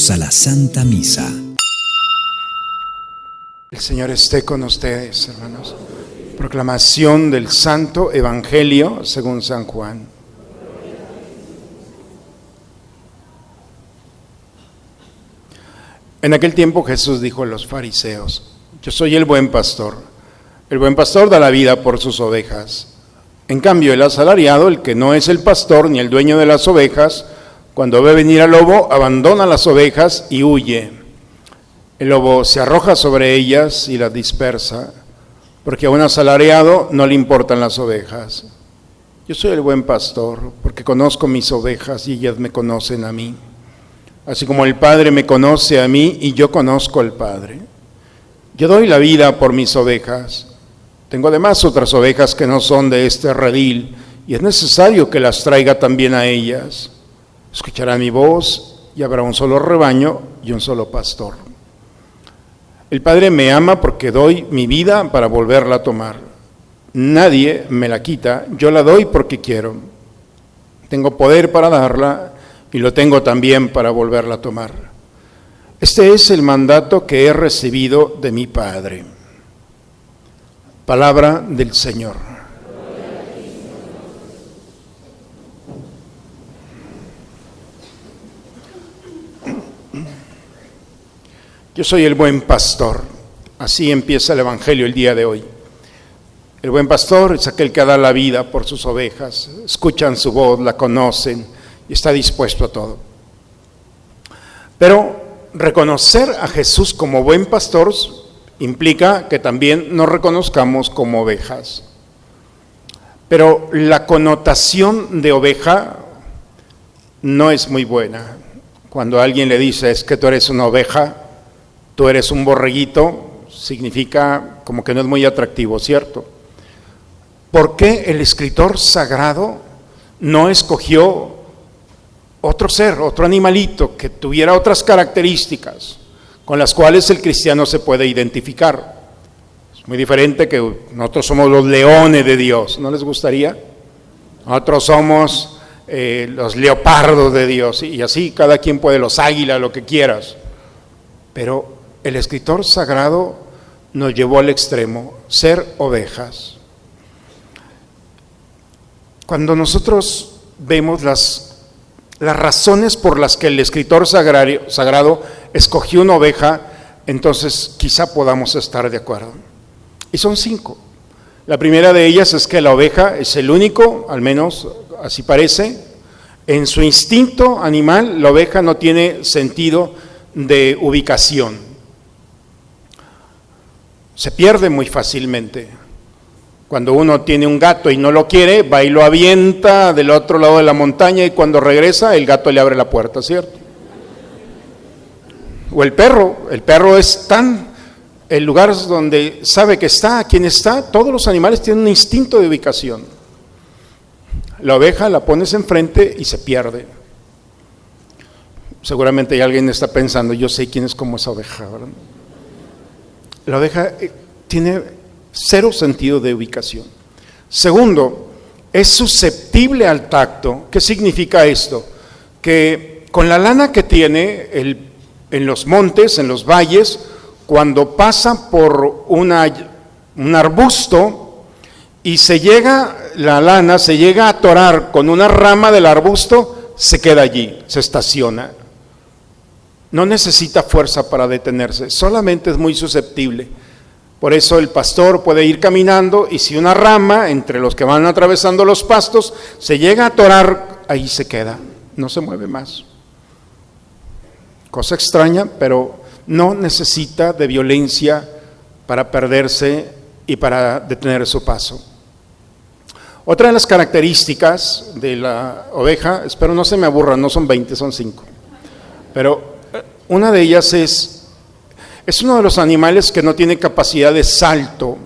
Bienvenidos a la Santa Misa. El Señor esté con ustedes, hermanos. Proclamación del Santo Evangelio según San Juan. En aquel tiempo Jesús dijo a los fariseos: Yo soy el buen pastor. El buen pastor da la vida por sus ovejas. En cambio, el asalariado, el que no es el pastor ni el dueño de las ovejas, cuando ve venir al lobo, abandona las ovejas y huye. El lobo se arroja sobre ellas y las dispersa, porque a un asalariado no le importan las ovejas. Yo soy el buen pastor, porque conozco mis ovejas y ellas me conocen a mí. Así como el Padre me conoce a mí y yo conozco al Padre. Yo doy la vida por mis ovejas. Tengo además otras ovejas que no son de este redil, y es necesario que las traiga también a ellas. Escucharán mi voz, y habrá un solo rebaño y un solo pastor. El Padre me ama porque doy mi vida para volverla a tomar. Nadie me la quita, yo la doy porque quiero. Tengo poder para darla, y lo tengo también para volverla a tomar. Este es el mandato que he recibido de mi Padre. Palabra del Señor. Yo soy el buen pastor. Así empieza el Evangelio el día de hoy. El buen pastor es aquel que da la vida por sus ovejas. Escuchan su voz, la conocen y está dispuesto a todo. Pero reconocer a Jesús como buen pastor implica que también nos reconozcamos como ovejas. Pero la connotación de oveja no es muy buena. Cuando alguien le dice, es que tú eres una oveja, tú eres un borreguito, significa como que no es muy atractivo, ¿cierto? ¿Por qué el escritor sagrado no escogió otro ser, otro animalito que tuviera otras características con las cuales el cristiano se puede identificar? Es muy diferente que nosotros somos los leones de Dios, ¿no les gustaría? Nosotros somos los leopardos de Dios, y así cada quien puede, los águilas, lo que quieras. Pero el escritor sagrado nos llevó al extremo, ser ovejas. Cuando nosotros vemos las razones por las que el escritor sagrado escogió una oveja, entonces quizá podamos estar de acuerdo. Y son 5. La primera de ellas es que la oveja es el único, al menos así parece, en su instinto animal, la oveja no tiene sentido de ubicación. Se pierde muy fácilmente. Cuando uno tiene un gato y no lo quiere, va y lo avienta del otro lado de la montaña, y cuando regresa el gato le abre la puerta, ¿cierto? O el perro es el lugar donde sabe que está, quién está. Todos los animales tienen un instinto de ubicación. La oveja la pones enfrente y se pierde. Seguramente alguien está pensando, yo sé quién es como esa oveja, ¿verdad? La oveja tiene 0 sentido de ubicación. Segundo, es susceptible al tacto. ¿Qué significa esto? Que con la lana que tiene en los montes, en los valles, cuando pasa por un arbusto y la lana se llega a atorar con una rama del arbusto, se queda allí, se estaciona. No necesita fuerza para detenerse, solamente es muy susceptible. Por eso el pastor puede ir caminando, y si una rama entre los que van atravesando los pastos se llega a atorar, ahí se queda, no se mueve más. Cosa extraña, pero no necesita de violencia para perderse y para detener su paso. Otra de las características de la oveja, espero no se me aburran, no son 20, son 5, pero una de ellas es uno de los animales que no tiene capacidad de salto.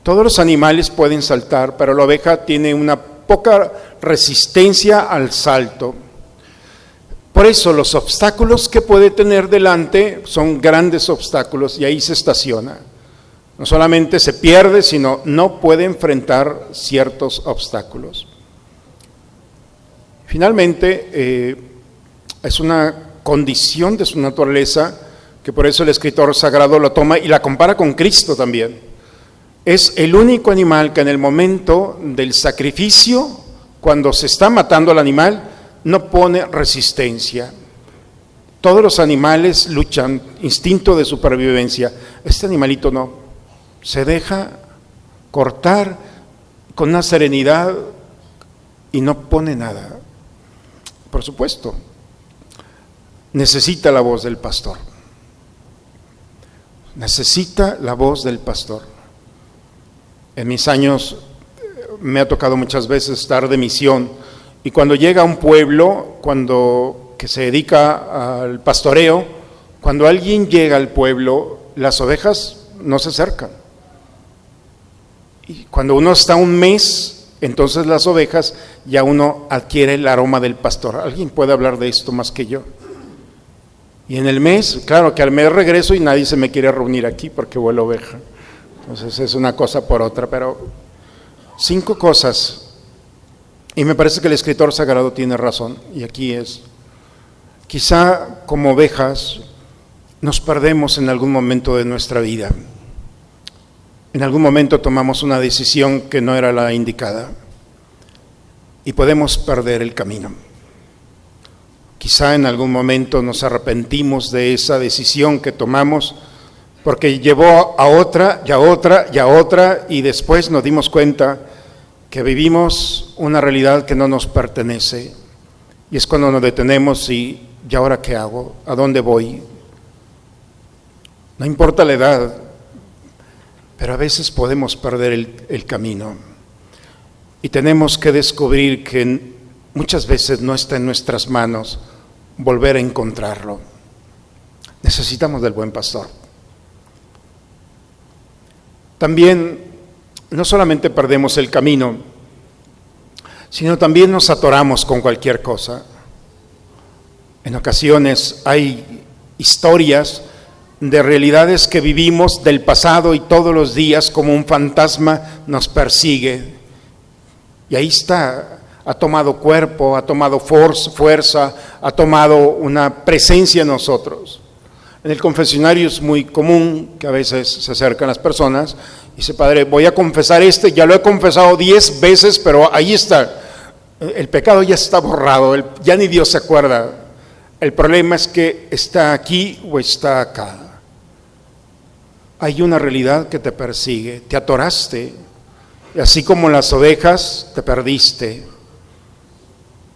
Todos los animales pueden saltar, pero la oveja tiene una poca resistencia al salto. Por eso los obstáculos que puede tener delante son grandes obstáculos, y ahí se estaciona. No solamente se pierde, sino no puede enfrentar ciertos obstáculos. Finalmente, es una condición de su naturaleza, que por eso el escritor sagrado lo toma y la compara con Cristo también. Es el único animal que en el momento del sacrificio, cuando se está matando al animal, no pone resistencia. Todos los animales luchan, instinto de supervivencia. Este animalito no, se deja cortar con una serenidad y no pone nada. Por supuesto, necesita la voz del pastor. Necesita la voz del pastor. En mis años me ha tocado muchas veces estar de misión, y cuando llega a un pueblo, que se dedica al pastoreo, cuando alguien llega al pueblo, las ovejas no se acercan. Y cuando uno está un mes, entonces las ovejas ya uno adquiere el aroma del pastor. ¿Alguien puede hablar de esto más que yo? Y en el mes, claro que al mes regreso y nadie se me quiere reunir aquí porque huele oveja. Entonces es una cosa por otra, pero 5 cosas. Y me parece que el escritor sagrado tiene razón, y aquí es: quizá como ovejas nos perdemos en algún momento de nuestra vida. En algún momento tomamos una decisión que no era la indicada y podemos perder el camino. Quizá en algún momento nos arrepentimos de esa decisión que tomamos porque llevó a otra y a otra y a otra, y después nos dimos cuenta que vivimos una realidad que no nos pertenece. Y es cuando nos detenemos ¿y ahora qué hago? ¿A dónde voy? No importa la edad, pero a veces podemos perder el camino. Y tenemos que descubrir que muchas veces no está en nuestras manos volver a encontrarlo. Necesitamos del buen pastor. También no solamente perdemos el camino, sino también nos atoramos con cualquier cosa. En ocasiones hay historias de realidades que vivimos del pasado y todos los días como un fantasma nos persigue. Y ahí está, ha tomado cuerpo, ha tomado fuerza, ha tomado una presencia en nosotros. En el confesionario es muy común que a veces se acercan las personas y dice: padre, voy a confesar ya lo he confesado 10 veces, pero ahí está, el pecado ya está borrado, ya ni Dios se acuerda. El problema es que está aquí o está acá. Hay una realidad que te persigue, te atoraste, y así como las ovejas te perdiste.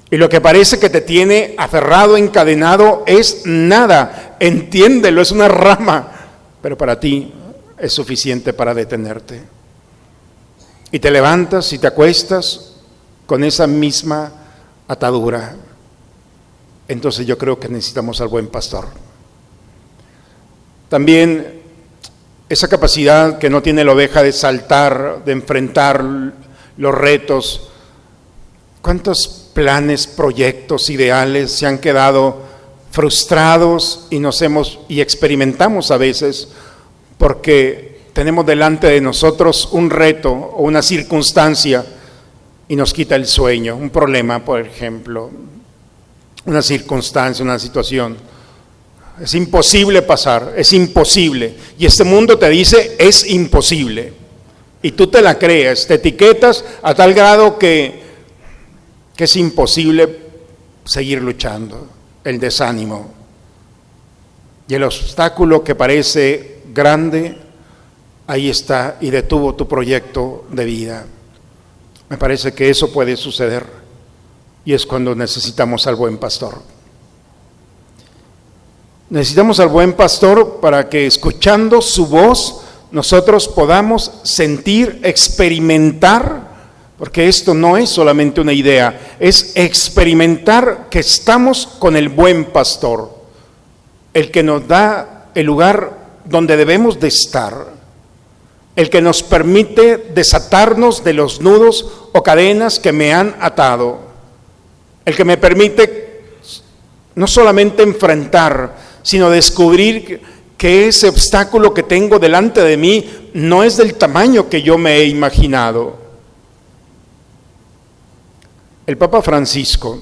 Y lo que parece que te tiene aferrado, encadenado, es nada. Entiéndelo, es una rama, pero para ti es suficiente para detenerte. Y te levantas y te acuestas con esa misma atadura. Entonces yo creo que necesitamos al buen pastor. También esa capacidad que no tiene la oveja de saltar, de enfrentar los retos. ¿Cuántos planes, proyectos, ideales se han quedado frustrados y experimentamos a veces porque tenemos delante de nosotros un reto o una circunstancia y nos quita el sueño? Un problema, por ejemplo, una circunstancia, una situación. Es imposible pasar, es imposible. Y este mundo te dice, es imposible. Y tú te la crees, te etiquetas a tal grado que es imposible seguir luchando. El desánimo. Y el obstáculo que parece grande, ahí está y detuvo tu proyecto de vida. Me parece que eso puede suceder. Y es cuando necesitamos al buen pastor. Necesitamos al buen pastor para que, escuchando su voz, nosotros podamos sentir, experimentar, porque esto no es solamente una idea, es experimentar que estamos con el buen pastor, el que nos da el lugar donde debemos de estar, el que nos permite desatarnos de los nudos o cadenas que me han atado, el que me permite no solamente enfrentar, sino descubrir que ese obstáculo que tengo delante de mí no es del tamaño que yo me he imaginado. El Papa Francisco,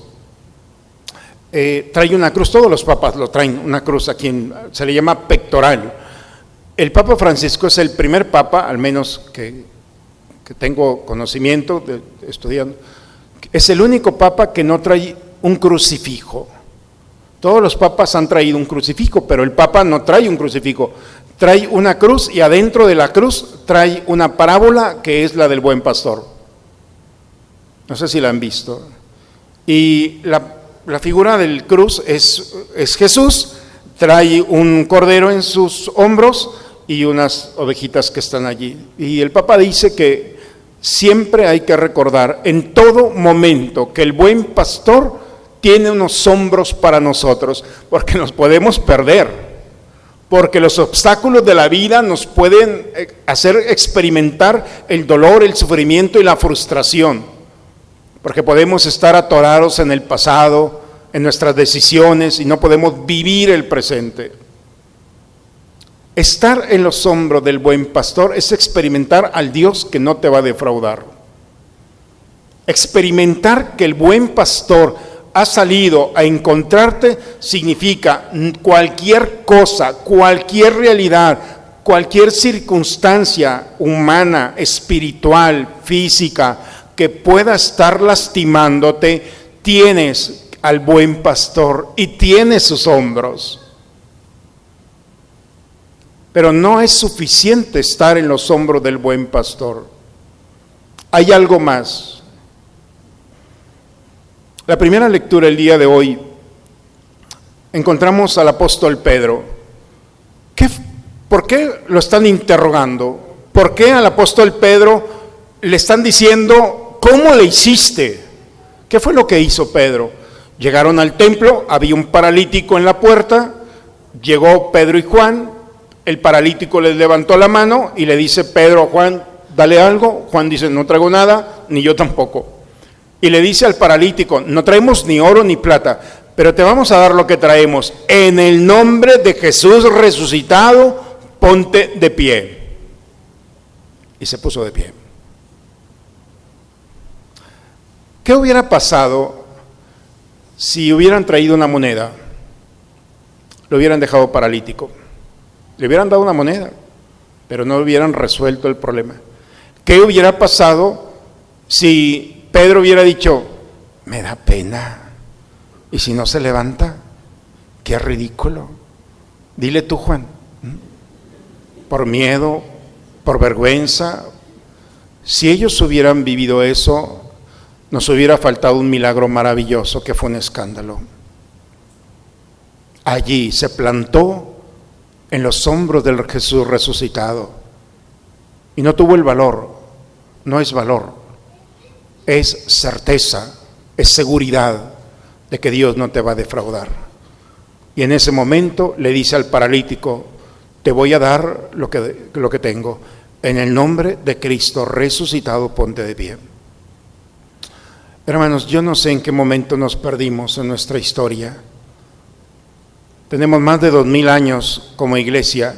trae una cruz, todos los papas lo traen, una cruz aquí, se le llama pectoral. El Papa Francisco es el primer papa, al menos que tengo conocimiento estudiando, es el único papa que no trae un crucifijo. Todos los papas han traído un crucifijo, pero el papa no trae un crucifijo, trae una cruz y adentro de la cruz trae una parábola que es la del buen pastor. No sé si la han visto. Y la figura del cruz es Jesús, trae un cordero en sus hombros y unas ovejitas que están allí. Y el Papa dice que siempre hay que recordar en todo momento que el buen pastor tiene unos hombros para nosotros, porque nos podemos perder, porque los obstáculos de la vida nos pueden hacer experimentar el dolor, el sufrimiento y la frustración, porque podemos estar atorados en el pasado, en nuestras decisiones y no podemos vivir el presente. Estar en los hombros del buen pastor es experimentar al Dios que no te va a defraudar. Experimentar que el buen pastor ha salido a encontrarte significa cualquier cosa, cualquier realidad, cualquier circunstancia humana, espiritual, física, que pueda estar lastimándote, tienes al buen pastor y tienes sus hombros. Pero no es suficiente estar en los hombros del buen pastor. Hay algo más. La primera lectura el día de hoy, encontramos al apóstol Pedro. ¿Por qué lo están interrogando? ¿Por qué al apóstol Pedro le están diciendo, ¿cómo le hiciste? ¿Qué fue lo que hizo Pedro? Llegaron al templo, había un paralítico en la puerta, llegó Pedro y Juan, el paralítico les levantó la mano y le dice Pedro a Juan, dale algo. Juan dice, no traigo nada, ni yo tampoco. Y le dice al paralítico, no traemos ni oro ni plata, pero te vamos a dar lo que traemos. En el nombre de Jesús resucitado, ponte de pie. Y se puso de pie. ¿Qué hubiera pasado si hubieran traído una moneda? Lo hubieran dejado paralítico. Le hubieran dado una moneda, pero no hubieran resuelto el problema. ¿Qué hubiera pasado si Pedro hubiera dicho, me da pena, y si no se levanta? Qué ridículo. Dile tú, Juan, por miedo, por vergüenza. Si ellos hubieran vivido eso, nos hubiera faltado un milagro maravilloso que fue un escándalo. Allí se plantó en los hombros del Jesús resucitado y no tuvo el valor. No es valor, es certeza, es seguridad de que Dios no te va a defraudar. Y en ese momento le dice al paralítico, te voy a dar lo que tengo. En el nombre de Cristo resucitado, ponte de pie. Hermanos, yo no sé en qué momento nos perdimos en nuestra historia. Tenemos más de 2000 años como iglesia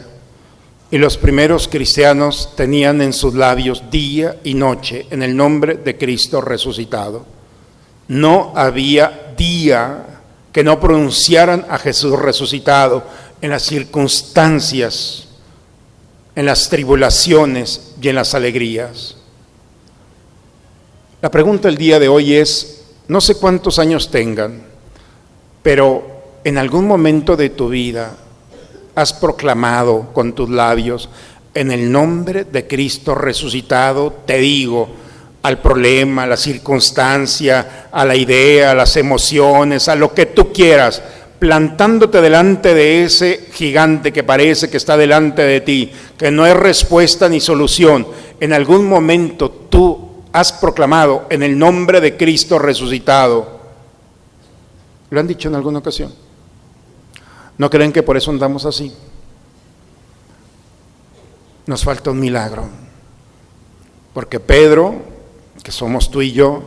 y los primeros cristianos tenían en sus labios día y noche en el nombre de Cristo resucitado. No había día que no pronunciaran a Jesús resucitado en las circunstancias, en las tribulaciones y en las alegrías. La pregunta el día de hoy es, no sé cuántos años tengan, pero en algún momento de tu vida has proclamado con tus labios, en el nombre de Cristo resucitado, te digo, al problema, a la circunstancia, a la idea, a las emociones, a lo que tú quieras, plantándote delante de ese gigante que parece que está delante de ti, que no hay respuesta ni solución. En algún momento tú has proclamado en el nombre de Cristo resucitado. ¿Lo han dicho en alguna ocasión? ¿No creen que por eso andamos así? Nos falta un milagro, porque Pedro, que somos tú y yo,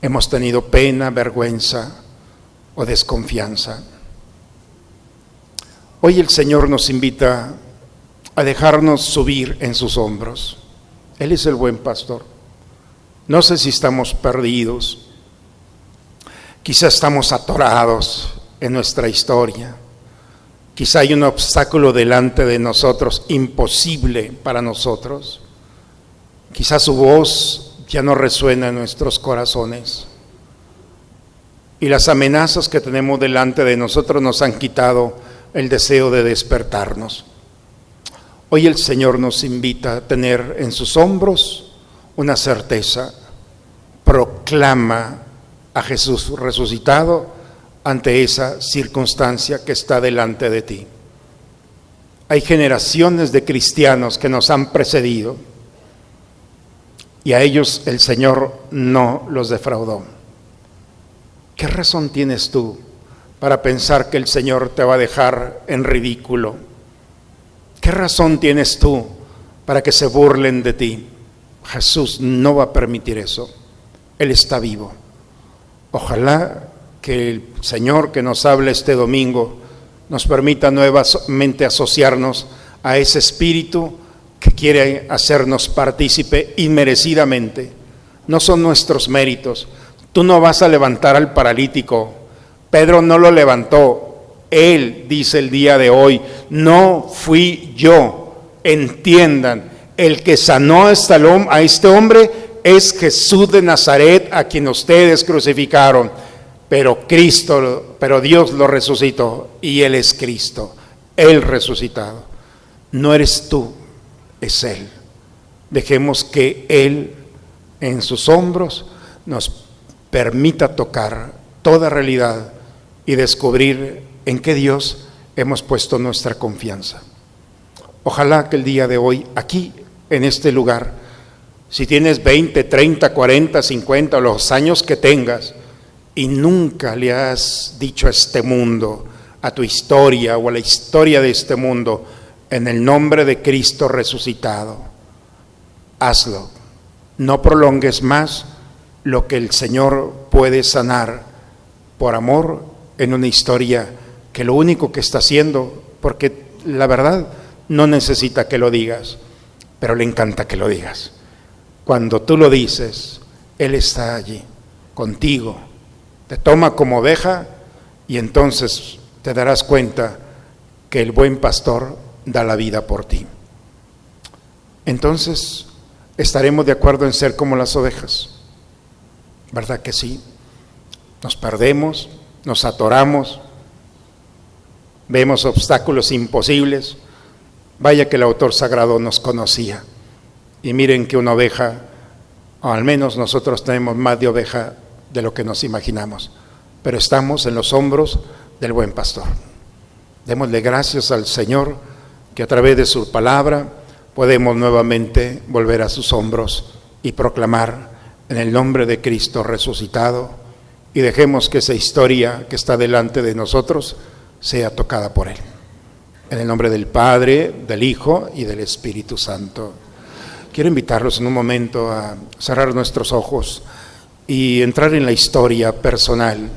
hemos tenido pena, vergüenza o desconfianza. Hoy el Señor nos invita a dejarnos subir en sus hombros. Él es el buen pastor. No sé si estamos perdidos. Quizá estamos atorados en nuestra historia. Quizá hay un obstáculo delante de nosotros, imposible para nosotros. Quizá su voz ya no resuena en nuestros corazones. Y las amenazas que tenemos delante de nosotros nos han quitado el deseo de despertarnos. Hoy el Señor nos invita a tener en sus hombros una certeza. Proclama a Jesús resucitado ante esa circunstancia que está delante de ti. Hay generaciones de cristianos que nos han precedido y a ellos el Señor no los defraudó. ¿Qué razón tienes tú para pensar que el Señor te va a dejar en ridículo? ¿Qué razón tienes tú para que se burlen de ti? Jesús no va a permitir eso. Él está vivo. Ojalá que el Señor que nos habla este domingo nos permita nuevamente asociarnos a ese espíritu que quiere hacernos partícipe inmerecidamente. No son nuestros méritos. Tú no vas a levantar al paralítico. Pedro no lo levantó. Él dice el día de hoy, no fui yo. Entiendan, el que sanó a este hombre es Jesús de Nazaret, a quien ustedes crucificaron. Pero Dios lo resucitó y Él es Cristo, Él resucitado. No eres tú, es Él. Dejemos que Él en sus hombros nos permita tocar toda realidad y descubrir en qué Dios hemos puesto nuestra confianza. Ojalá que el día de hoy, aquí, en este lugar, si tienes 20, 30, 40, 50, los años que tengas, y nunca le has dicho a este mundo, a tu historia o a la historia de este mundo, en el nombre de Cristo resucitado, hazlo. No prolongues más lo que el Señor puede sanar por amor en una historia que lo único que está haciendo, porque la verdad no necesita que lo digas, pero le encanta que lo digas. Cuando tú lo dices, Él está allí contigo, te toma como oveja y entonces te darás cuenta que el buen pastor da la vida por ti. Entonces estaremos de acuerdo en ser como las ovejas, ¿verdad que sí? Nos perdemos, nos atoramos, vemos obstáculos imposibles. Vaya que el autor sagrado nos conocía. Y miren que una oveja, o al menos nosotros tenemos más de oveja de lo que nos imaginamos, pero estamos en los hombros del buen pastor. Démosle gracias al Señor que a través de su palabra podemos nuevamente volver a sus hombros y proclamar en el nombre de Cristo resucitado, y dejemos que esa historia que está delante de nosotros sea tocada por Él. En el nombre del Padre, del Hijo y del Espíritu Santo. Quiero invitarlos en un momento a cerrar nuestros ojos y entrar en la historia personal,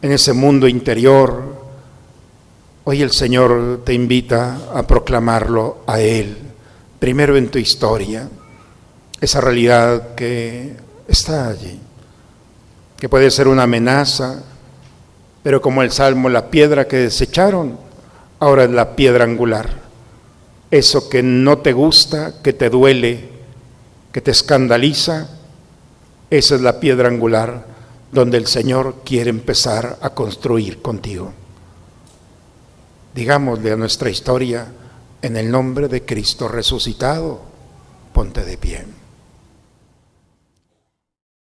en ese mundo interior. Hoy el Señor te invita a proclamarlo a Él, primero en tu historia, esa realidad que está allí, que puede ser una amenaza, pero como el Salmo, la piedra que desecharon, ahora es la piedra angular. Eso que no te gusta, que te duele, que te escandaliza, esa es la piedra angular donde el Señor quiere empezar a construir contigo. Digámosle a nuestra historia, en el nombre de Cristo resucitado, ponte de pie.